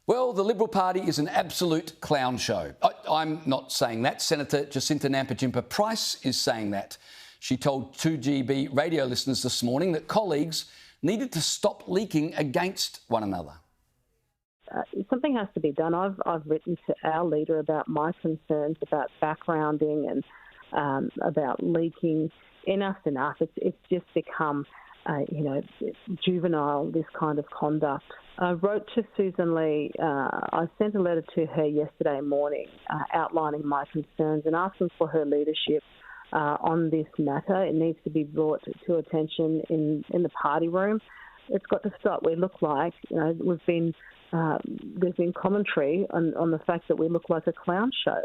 Well, the Liberal Party is an absolute clown show. I'm not saying that. Senator Jacinta Nampijinpa-Price is saying that. She told 2GB radio listeners this morning that colleagues needed to stop leaking against one another. Something has to be done. I've written to our leader about my concerns about backgrounding and about leaking. Enough's enough. It's just become, juvenile, this kind of conduct. I wrote to Susan Lee. I sent a letter to her yesterday morning outlining my concerns and asking for her leadership on this matter. It needs to be brought to attention in the party room. It's got to stop. We look like, there's been commentary on the fact that we look like a clown show.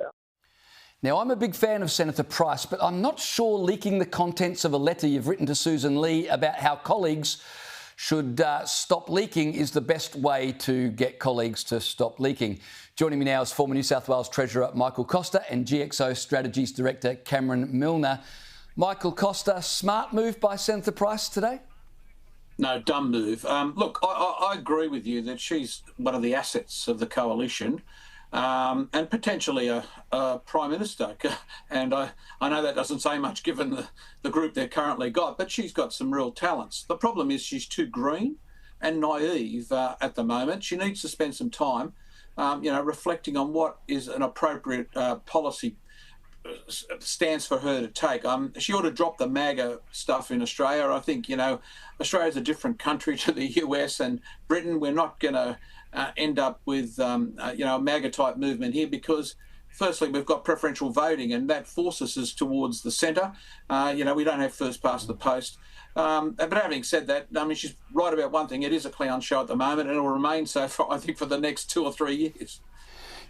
Now, I'm a big fan of Senator Price, but I'm not sure leaking the contents of a letter you've written to Susan Lee about how colleagues should stop leaking is the best way to get colleagues to stop leaking. Joining me now is former New South Wales Treasurer Michael Costa and GXO Strategies Director Cameron Milner. Michael Costa, smart move by Senator Price today? No, dumb move. Look, I agree with you that she's one of the assets of the coalition and potentially a Prime Minister. And I know that doesn't say much given the group they've currently got, but she's got some real talents. The problem is she's too green and naive at the moment. She needs to spend some time, reflecting on what is an appropriate policy stance for her to take. She ought to drop the MAGA stuff in Australia. I think, Australia's a different country to the US and Britain. We're not going to end up with, a MAGA-type movement here because, firstly, we've got preferential voting and that forces us towards the centre. We don't have first past the post. But having said that, she's right about one thing. It is a clown show at the moment and it will remain so, for the next 2 or 3 years.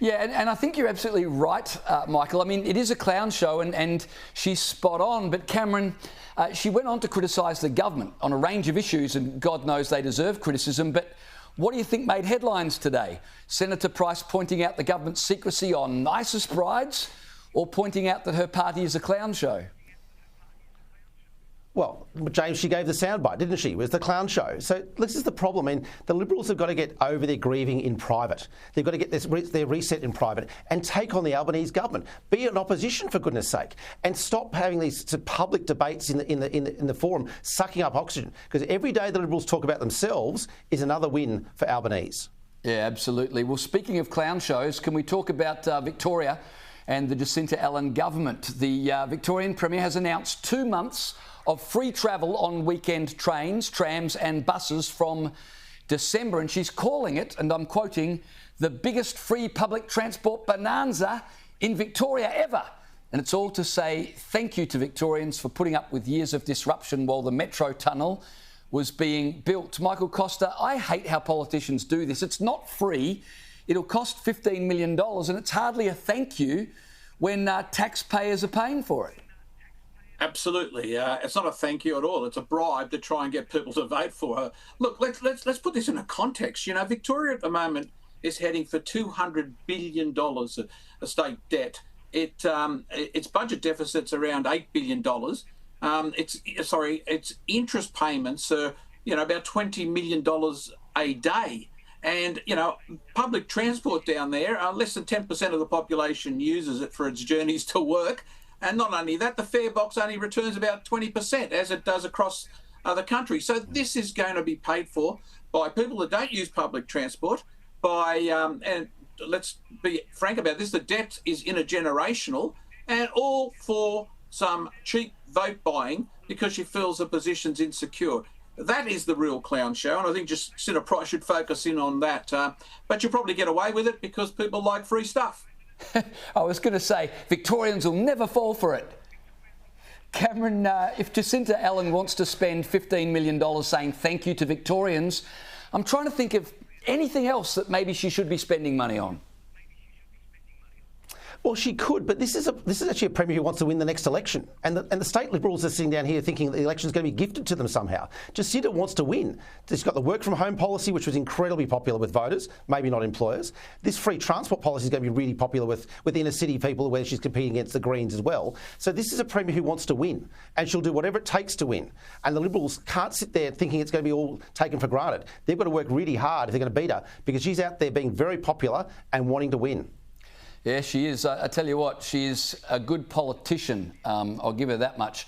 Yeah, and I think you're absolutely right, Michael. I mean, it is a clown show and she's spot on. But Cameron, she went on to criticise the government on a range of issues and God knows they deserve criticism. But what do you think made headlines today? Senator Price pointing out the government's secrecy on ISIS brides or pointing out that her party is a clown show? Well, James, she gave the soundbite, didn't she? It was the clown show. So this is the problem. I mean, the Liberals have got to get over their grieving in private. They've got to get their reset in private and take on the Albanese government. Be an opposition, for goodness sake, and stop having these public debates in the forum, sucking up oxygen. Because every day the Liberals talk about themselves is another win for Albanese. Yeah, absolutely. Well, speaking of clown shows, can we talk about Victoria and the Jacinta Allan government? The Victorian Premier has announced 2 months of free travel on weekend trains, trams and buses from December. And she's calling it, and I'm quoting, the biggest free public transport bonanza in Victoria ever. And it's all to say thank you to Victorians for putting up with years of disruption while the Metro Tunnel was being built. Michael Costa, I hate how politicians do this. It's not free. It'll cost $15 million and it's hardly a thank you when taxpayers are paying for it. Absolutely. It's not a thank you at all. It's a bribe to try and get people to vote for her. Look, let's put this in a context. Victoria at the moment is heading for $200 billion of state debt. Its budget deficit's around $8 billion. Its interest payments are, about $20 million a day. And, public transport down there, less than 10% of the population uses it for its journeys to work. And not only that, the fare box only returns about 20%, as it does across the country. So this is going to be paid for by people that don't use public transport, and let's be frank about this, the debt is intergenerational, and all for some cheap vote buying because she feels the position's insecure. That is the real clown show, and I think Jacinta Price should focus in on that. But you'll probably get away with it because people like free stuff. I was going to say, Victorians will never fall for it. Cameron, if Jacinta Allan wants to spend $15 million saying thank you to Victorians, I'm trying to think of anything else that maybe she should be spending money on. Well, she could, but this is actually a Premier who wants to win the next election. And the state Liberals are sitting down here thinking the election is going to be gifted to them somehow. Jacinta wants to win. She's got the work from home policy, which was incredibly popular with voters, maybe not employers. This free transport policy is going to be really popular with inner city people, where she's competing against the Greens as well. So this is a Premier who wants to win, and she'll do whatever it takes to win. And the Liberals can't sit there thinking it's going to be all taken for granted. They've got to work really hard if they're going to beat her, because she's out there being very popular and wanting to win. Yeah, she is. I tell you what, she is a good politician. I'll give her that much.